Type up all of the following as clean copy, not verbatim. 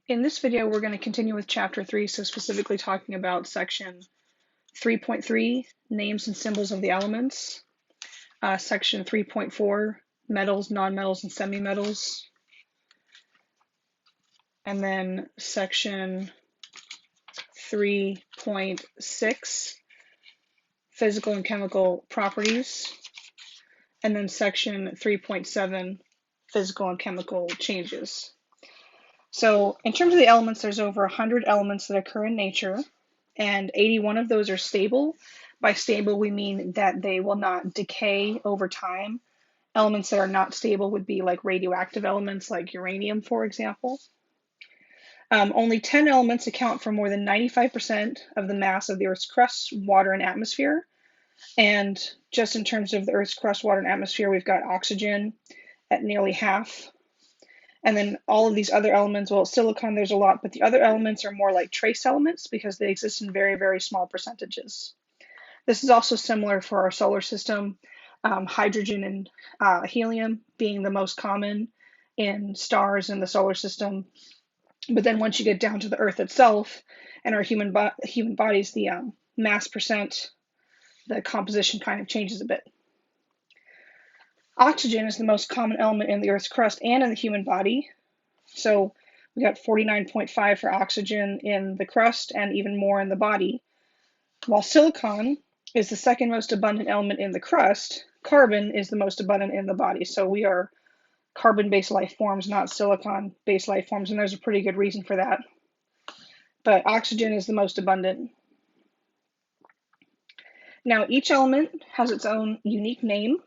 In this video, we're going to continue with Chapter 3, so specifically talking about Section 3.3, Names and Symbols of the Elements, Section 3.4, Metals, Nonmetals, and Semimetals, and then Section 3.6, Physical and Chemical Properties, and then Section 3.7, Physical and Chemical Changes. So in terms of the elements, there's over 100 elements that occur in nature, and 81 of those are stable. By stable, we mean that they will not decay over time. Elements that are not stable would be like radioactive elements, like uranium, for example. Only 10 elements account for more than 95% of the mass of the Earth's crust, water, and atmosphere. And just in terms of the Earth's crust, water, and atmosphere, we've got oxygen at nearly half. And then all of these other elements, well, silicon, there's a lot, but the other elements are more like trace elements because they exist in very, very small percentages. This is also similar for our solar system, hydrogen and helium being the most common in stars in the solar system. But then once you get down to the Earth itself and our human bodies, the mass percent, the composition kind of changes a bit. Oxygen is the most common element in the Earth's crust and in the human body. So we got 49.5 for oxygen in the crust and even more in the body. While silicon is the second most abundant element in the crust, carbon is the most abundant in the body. So we are carbon-based life forms, not silicon-based life forms, and there's a pretty good reason for that. But oxygen is the most abundant. Now, each element has its own unique name.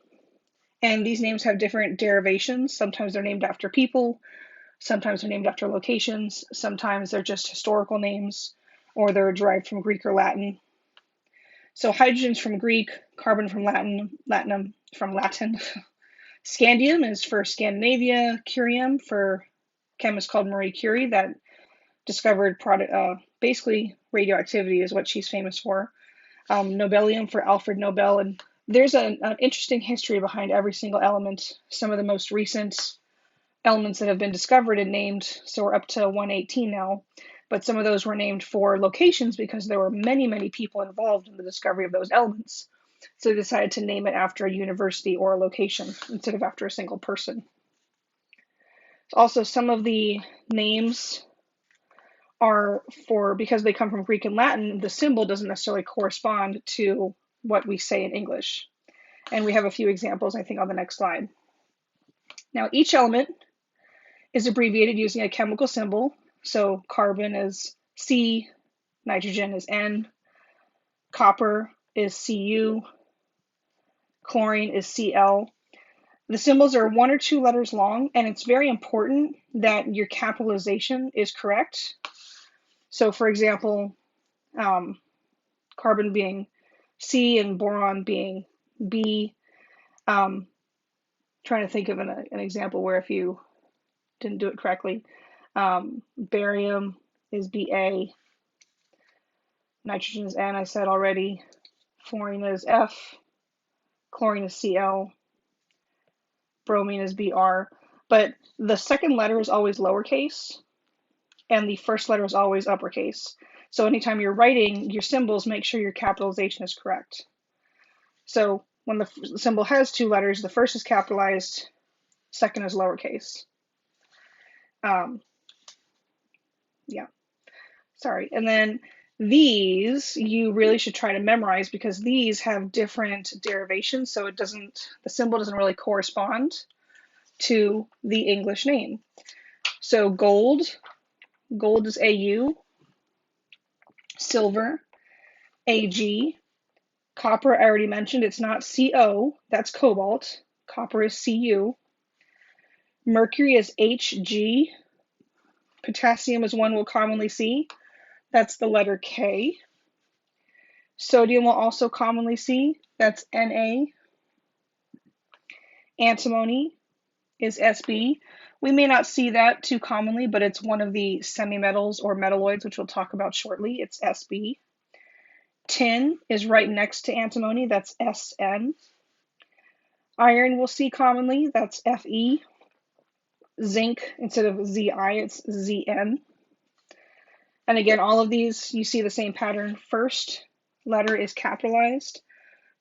And these names have different derivations. Sometimes they're named after people, sometimes they're named after locations, sometimes they're just historical names, or they're derived from Greek or Latin. So hydrogen's from Greek, carbon from Latin, Scandium is for Scandinavia, curium for chemist called Marie Curie that discovered basically radioactivity is what she's famous for. Nobelium for Alfred Nobel, and there's an interesting history behind every single element. Some of the most recent elements that have been discovered and named, so we're up to 118 now, but some of those were named for locations because there were many, many people involved in the discovery of those elements. So they decided to name it after a university or a location instead of after a single person. Also, some of the names are because they come from Greek and Latin, the symbol doesn't necessarily correspond to what we say in English. And we have a few examples, I think, on the next slide. Now, each element is abbreviated using a chemical symbol. So carbon is C, nitrogen is N, copper is Cu, chlorine is Cl. The symbols are 1 or 2 letters long, and it's very important that your capitalization is correct. So, for example, carbon being C and boron being B. Trying to think of an example where if you didn't do it correctly. Barium is Ba. Nitrogen is N, I said already. Fluorine is F. Chlorine is Cl. Bromine is Br. But the second letter is always lowercase, and the first letter is always uppercase. So anytime you're writing your symbols, make sure your capitalization is correct. So when the symbol has 2 letters, the first is capitalized, second is lowercase. And then these you really should try to memorize because these have different derivations, so the symbol doesn't really correspond to the English name. So gold is Au, silver, Ag, copper I already mentioned, it's not Co, that's cobalt, copper is Cu, mercury is Hg, potassium is one we'll commonly see, that's the letter K. Sodium we'll also commonly see, that's Na. Antimony is Sb. We may not see that too commonly, but it's one of the semimetals or metalloids, which we'll talk about shortly. It's Sb. Tin is right next to antimony, that's Sn. Iron we'll see commonly, that's Fe. Zinc, instead of Zi, it's Zn. And again, all of these, you see the same pattern. First letter is capitalized,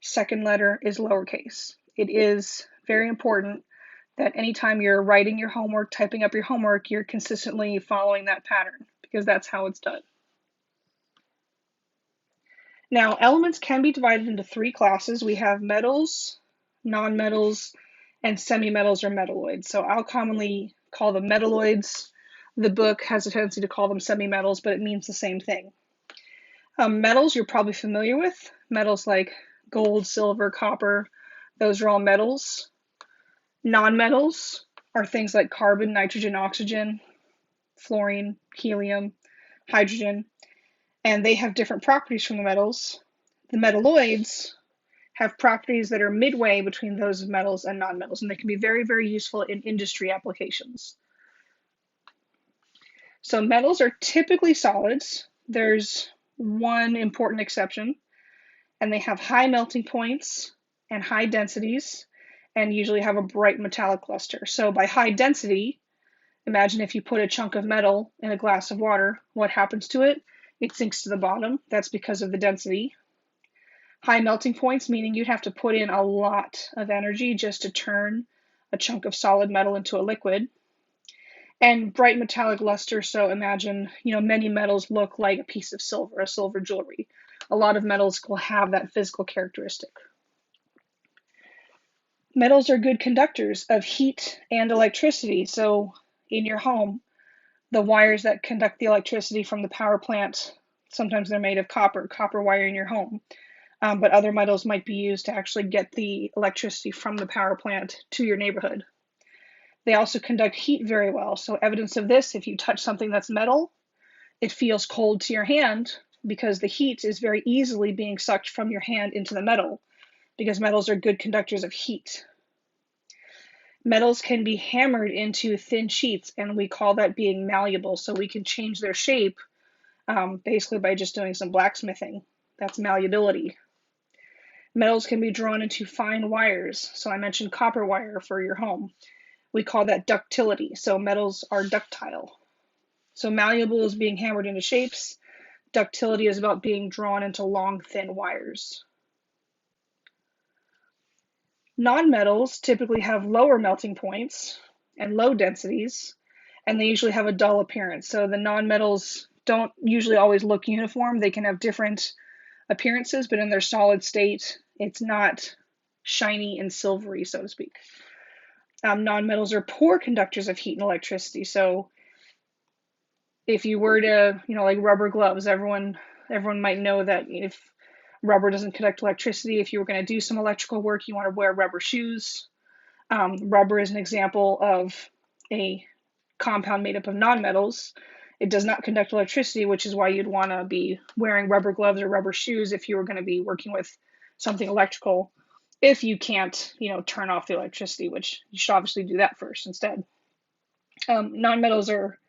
second letter is lowercase. It is very important that anytime you're writing your homework, typing up your homework, you're consistently following that pattern because that's how it's done. Now, elements can be divided into three classes. We have metals, nonmetals, and semimetals or metalloids. So I'll commonly call them metalloids. The book has a tendency to call them semimetals, but it means the same thing. Metals you're probably familiar with. Metals like gold, silver, copper, those are all metals. Nonmetals are things like carbon, nitrogen, oxygen, fluorine, helium, hydrogen, and they have different properties from the metals. The metalloids have properties that are midway between those of metals and nonmetals, and they can be very, very useful in industry applications. So metals are typically solids. There's one important exception, and they have high melting points and high densities, and usually have a bright metallic luster. So by high density, imagine if you put a chunk of metal in a glass of water, what happens to it? It sinks to the bottom. That's because of the density. High melting points, meaning you'd have to put in a lot of energy just to turn a chunk of solid metal into a liquid. And bright metallic luster, so imagine, many metals look like a piece of silver, a silver jewelry. A lot of metals will have that physical characteristic. Metals are good conductors of heat and electricity. So in your home, the wires that conduct the electricity from the power plant, sometimes they're made of copper wire in your home. But other metals might be used to actually get the electricity from the power plant to your neighborhood. They also conduct heat very well. So evidence of this, if you touch something that's metal, it feels cold to your hand because the heat is very easily being sucked from your hand into the metal, because metals are good conductors of heat. Metals can be hammered into thin sheets, and we call that being malleable. So we can change their shape basically by just doing some blacksmithing. That's malleability. Metals can be drawn into fine wires. So I mentioned copper wire for your home. We call that ductility. So metals are ductile. So malleable is being hammered into shapes. Ductility is about being drawn into long, thin wires. Nonmetals typically have lower melting points and low densities, and they usually have a dull appearance. So the nonmetals don't usually always look uniform. They can have different appearances, but in their solid state, it's not shiny and silvery, so to speak. Nonmetals are poor conductors of heat and electricity. So if you were to, like rubber gloves, everyone might know that if rubber doesn't conduct electricity, if you were going to do some electrical work, you want to wear rubber shoes. Rubber is an example of a compound made up of nonmetals. It does not conduct electricity, which is why you'd want to be wearing rubber gloves or rubber shoes if you were going to be working with something electrical. If you can't, turn off the electricity, which you should obviously do that first instead. Nonmetals are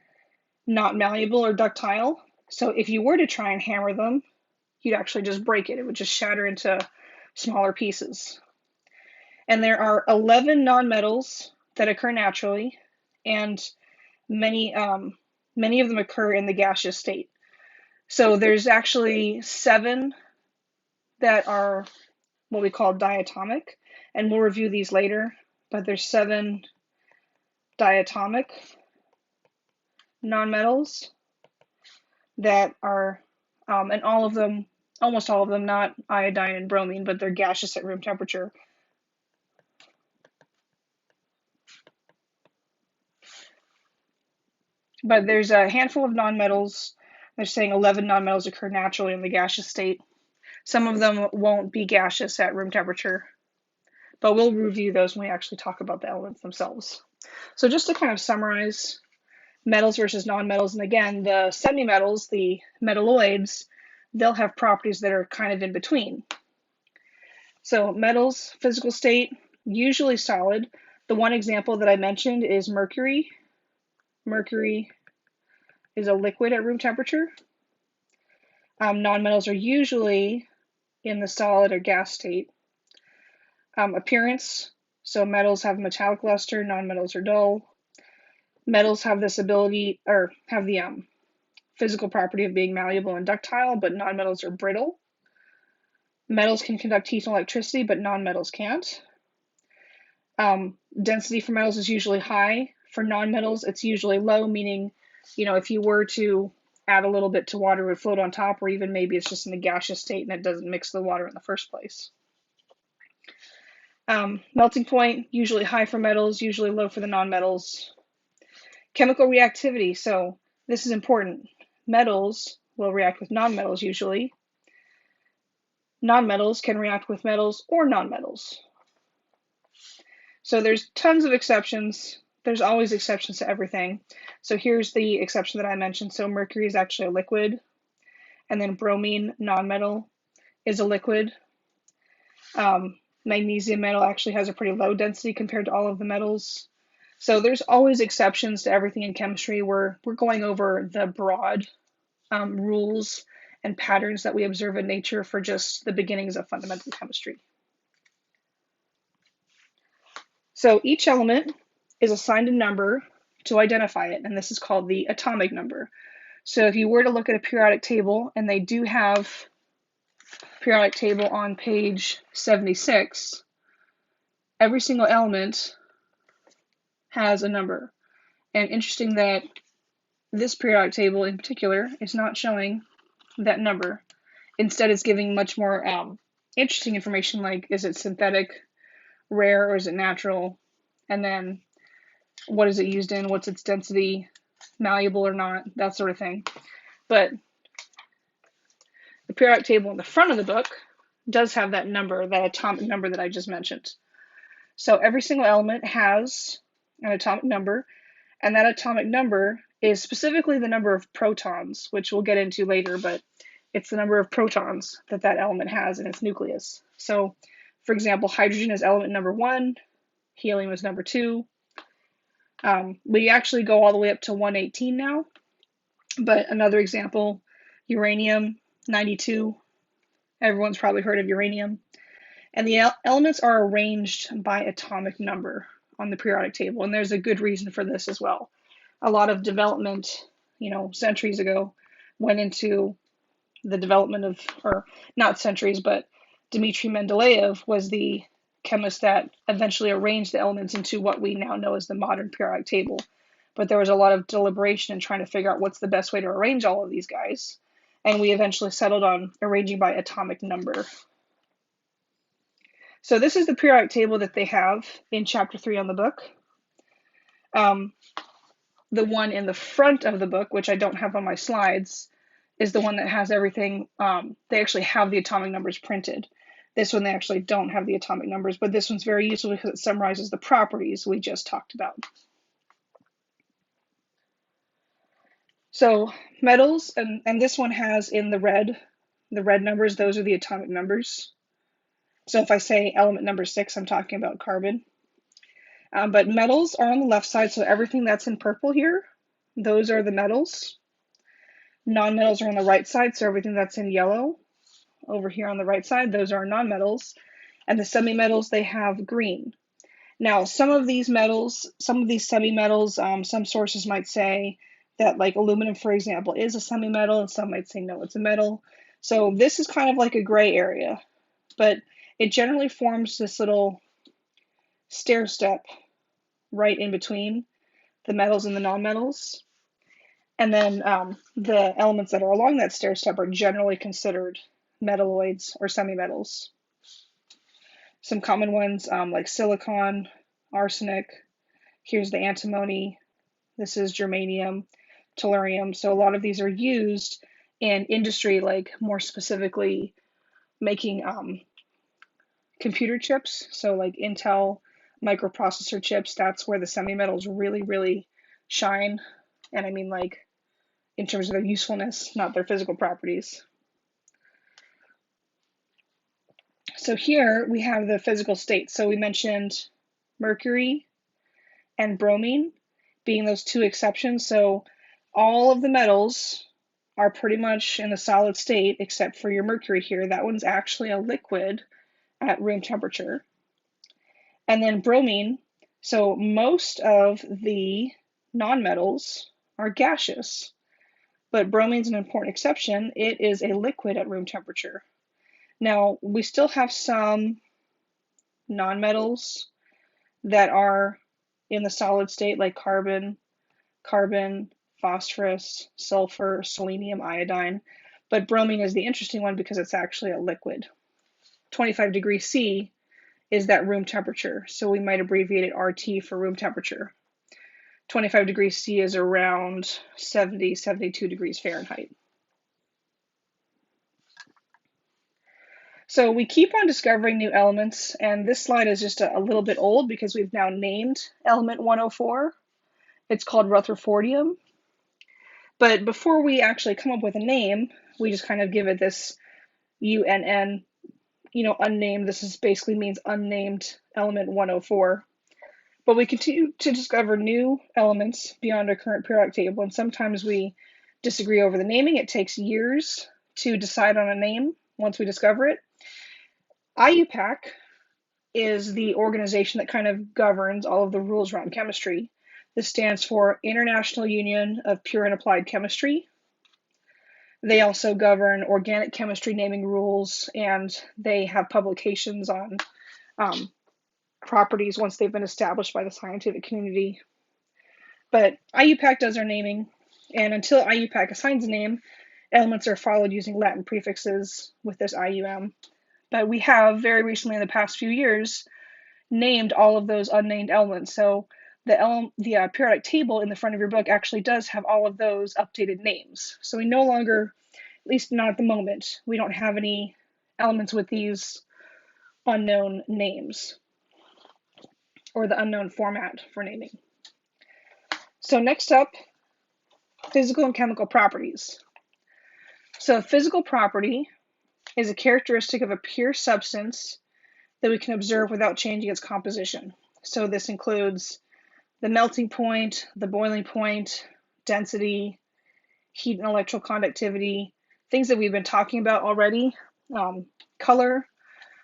not malleable or ductile. So if you were to try and hammer them, you'd actually just break it. It would just shatter into smaller pieces. And there are 11 nonmetals that occur naturally, and many of them occur in the gaseous state. So there's actually 7 that are what we call diatomic, and we'll review these later, but there's 7 diatomic nonmetals that are, and almost all of them, not iodine and bromine, but they're gaseous at room temperature. But there's a handful of nonmetals. They're saying 11 nonmetals occur naturally in the gaseous state. Some of them won't be gaseous at room temperature, but we'll review those when we actually talk about the elements themselves. So just to kind of summarize metals versus nonmetals, and again, the semimetals, the metalloids, they'll have properties that are kind of in between. So metals, physical state, usually solid. The one example that I mentioned is mercury. Mercury is a liquid at room temperature. Nonmetals are usually in the solid or gas state. Appearance, so metals have metallic luster, nonmetals are dull. Metals have this ability, or have the physical property of being malleable and ductile, but nonmetals are brittle. Metals can conduct heat and electricity, but nonmetals can't. Density for metals is usually high. For nonmetals, it's usually low, meaning, if you were to add a little bit to water, it would float on top, or even maybe it's just in a gaseous state and it doesn't mix the water in the first place. Melting point, usually high for metals, usually low for the nonmetals. Chemical reactivity, so this is important. Metals will react with nonmetals usually. Nonmetals can react with metals or nonmetals. So there's tons of exceptions. There's always exceptions to everything. So here's the exception that I mentioned. So mercury is actually a liquid, and then bromine, nonmetal, is a liquid. Magnesium metal actually has a pretty low density compared to all of the metals. So there's always exceptions to everything in chemistry. We're going over the broad rules and patterns that we observe in nature for just the beginnings of fundamental chemistry. So each element is assigned a number to identify it, and this is called the atomic number. So if you were to look at a periodic table, and they do have a periodic table on page 76, every single element has a number. And interesting that this periodic table in particular is not showing that number. Instead, it's giving much more interesting information, like is it synthetic, rare, or is it natural? And then what is it used in? What's its density? Malleable or not? That sort of thing. But the periodic table in the front of the book does have that number, that atomic number that I just mentioned. So every single element has an atomic number, and that atomic number is specifically the number of protons, which we'll get into later, but it's the number of protons that that element has in its nucleus. So, for example, hydrogen is element number 1, helium is number 2. We actually go all the way up to 118 now, but another example, uranium, 92. Everyone's probably heard of uranium. And the elements are arranged by atomic number on the periodic table, and there's a good reason for this as well. A lot of development, centuries ago, went into the development of, or not centuries, but Dmitry Mendeleev was the chemist that eventually arranged the elements into what we now know as the modern periodic table. But there was a lot of deliberation in trying to figure out what's the best way to arrange all of these guys. And we eventually settled on arranging by atomic number. So this is the periodic table that they have in chapter 3 on the book. The one in the front of the book, which I don't have on my slides, is the one that has everything. They actually have the atomic numbers printed. This one, they actually don't have the atomic numbers, but this one's very useful because it summarizes the properties we just talked about. So metals, and this one has in the red numbers, those are the atomic numbers. So if I say element number 6, I'm talking about carbon. But metals are on the left side, so everything that's in purple here, those are the metals. Nonmetals are on the right side, so everything that's in yellow over here on the right side, those are nonmetals. And the semimetals, they have green. Now, some of these semimetals, some sources might say that, like aluminum, for example, is a semimetal, and some might say no, it's a metal. So this is kind of like a gray area, but it generally forms this little stair step right in between the metals and the nonmetals. And then the elements that are along that stair step are generally considered metalloids or semimetals. Some common ones like silicon, arsenic, here's the antimony, this is germanium, tellurium. So a lot of these are used in industry, like more specifically making computer chips. So like Intel microprocessor chips, that's where the semimetals really, really shine. And I mean like in terms of their usefulness, not their physical properties. So here we have the physical state. So we mentioned mercury and bromine being those two exceptions. So all of the metals are pretty much in a solid state except for your mercury here. That one's actually a liquid at room temperature. And then bromine, so most of the nonmetals are gaseous. but bromine's an important exception. It is a liquid at room temperature. Now, we still have some nonmetals that are in the solid state, like carbon, phosphorus, sulfur, selenium, iodine, but bromine is the interesting one because it's actually a liquid. 25 degrees C is that room temperature, so we might abbreviate it RT for room temperature. 25 degrees C is around 70, 72 degrees Fahrenheit. So we keep on discovering new elements, and this slide is just a little bit old because we've now named element 104. It's called Rutherfordium. But before we actually come up with a name, we just kind of give it this UNN, unnamed. This is basically means unnamed element 104. But we continue to discover new elements beyond our current periodic table, and sometimes we disagree over the naming. It takes years to decide on a name once we discover it. IUPAC is the organization that kind of governs all of the rules around chemistry. This stands for International Union of Pure and Applied Chemistry. They also govern organic chemistry naming rules, and they have publications on properties once they've been established by the scientific community. But IUPAC does our naming, and until IUPAC assigns a name, elements are followed using Latin prefixes with this IUM. But we have very recently, in the past few years, named all of those unnamed elements. So the periodic table in the front of your book actually does have all of those updated names. So we no longer, at least not at the moment, we don't have any elements with these unknown names or the unknown format for naming. So next up, physical and chemical properties. So a physical property is a characteristic of a pure substance that we can observe without changing its composition. So this includes the melting point, the boiling point, density, heat and electrical conductivity, things that we've been talking about already, color.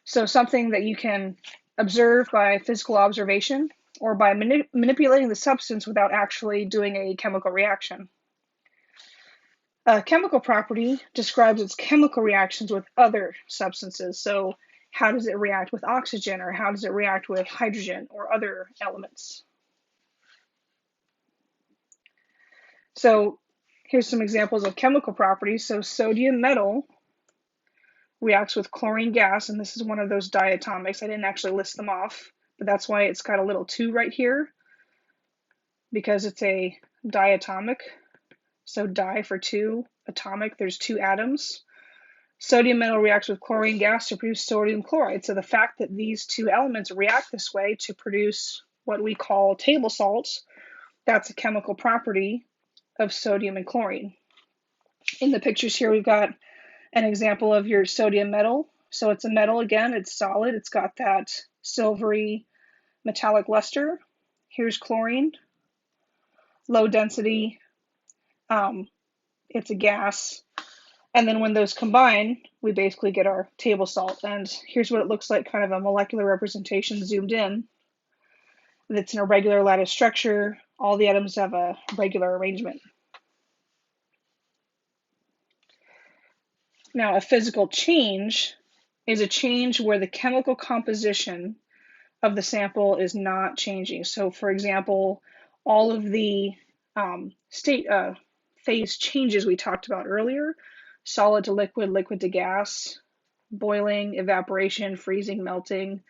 So something that you can observe by physical observation or by manipulating the substance without actually doing a chemical reaction. A chemical property describes its chemical reactions with other substances. So how does it react with oxygen, or how does it react with hydrogen or other elements? So here's some examples of chemical properties. So sodium metal reacts with chlorine gas, and this is one of those diatomics. I didn't actually list them off, but that's why it's got a little 2 right here, because it's a diatomic. So di for 2, atomic, there's 2 atoms. Sodium metal reacts with chlorine gas to produce sodium chloride. So the fact that these 2 elements react this way to produce what we call table salts, that's a chemical property of sodium and chlorine. In the pictures here, we've got an example of your sodium metal. So it's a metal again, it's solid, it's got that silvery metallic luster. Here's chlorine, low density, it's a gas. And then when those combine, we basically get our table salt. And here's what it looks like, kind of a molecular representation zoomed in. It's an irregular lattice structure. All the atoms have a regular arrangement. Now, a physical change is a change where the chemical composition of the sample is not changing. So, for example, all of the phase changes we talked about earlier, solid to liquid, liquid to gas, boiling, evaporation, freezing, melting,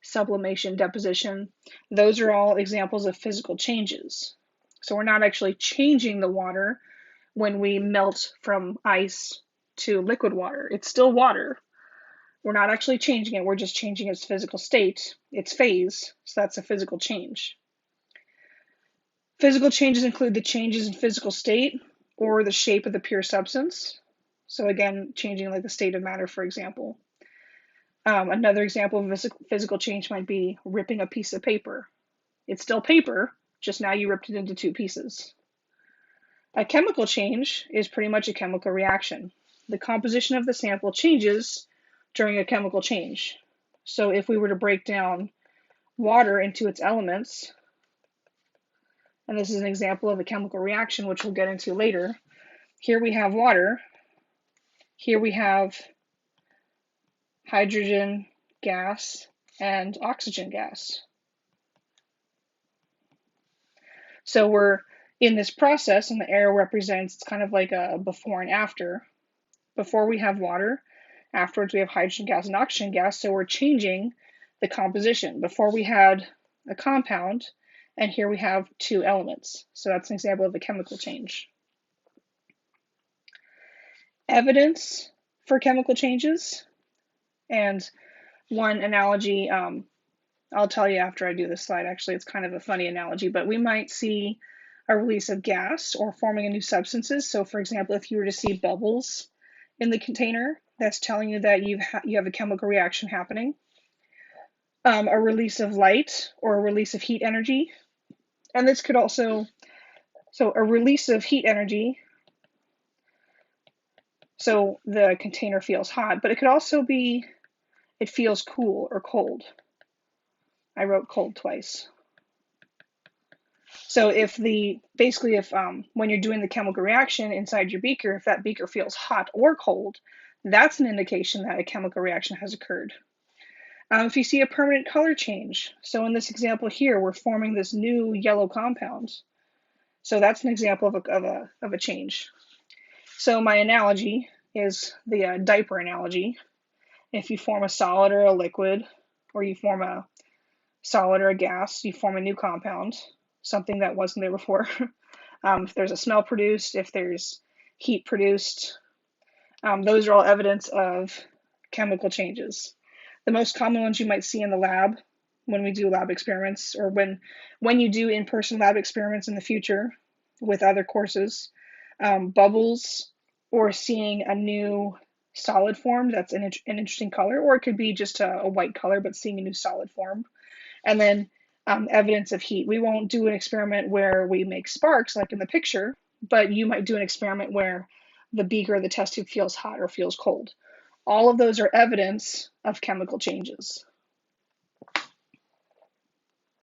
sublimation, deposition, those are all examples of physical changes. So we're not actually changing the water when we melt from ice to liquid water. It's still water. We're not actually changing it, we're just changing its physical state, its phase, so that's a physical change. Physical changes include the changes in physical state or the shape of the pure substance. So again, changing like the state of matter, for example. Another example of a physical change might be ripping a piece of paper. It's still paper, just now you ripped it into 2 pieces. A chemical change is pretty much a chemical reaction. The composition of the sample changes during a chemical change. So if we were to break down water into its elements, and this is an example of a chemical reaction, which we'll get into later, Here we have water. Here we have hydrogen gas and oxygen gas. So we're in this process, and the arrow represents, it's kind of like a before and after. Before we have water, afterwards we have hydrogen gas and oxygen gas, so we're changing the composition. Before we had a compound, and here we have two elements. So that's an example of a chemical change. Evidence for chemical changes, and one analogy, I'll tell you after I do this slide, actually, it's kind of a funny analogy, but we might see a release of gas or forming of new substances. So for example, if you were to see bubbles in the container, that's telling you that you have a chemical reaction happening. A release of light or a release of heat energy. And this could also, so a release of heat energy, so the container feels hot, but it could also be, it feels cool or cold. I wrote cold twice. So if basically if when you're doing the chemical reaction inside your beaker, if that beaker feels hot or cold, that's an indication that a chemical reaction has occurred. If you see a permanent color change, so in this example here, we're forming this new yellow compound. So that's an example of a change. So my analogy is the diaper analogy. If you form a solid or a liquid, or you form a solid or a gas, you form a new compound, something that wasn't there before. If there's a smell produced, if there's heat produced, those are all evidence of chemical changes. The most common ones you might see in the lab when we do lab experiments, or when you do in-person lab experiments in the future with other courses, bubbles, or seeing a new solid form that's an interesting color, or it could be just a white color, but seeing a new solid form. And then evidence of heat. We won't do an experiment where we make sparks like in the picture, but you might do an experiment where the beaker or the test tube feels hot or feels cold. All of those are evidence of chemical changes.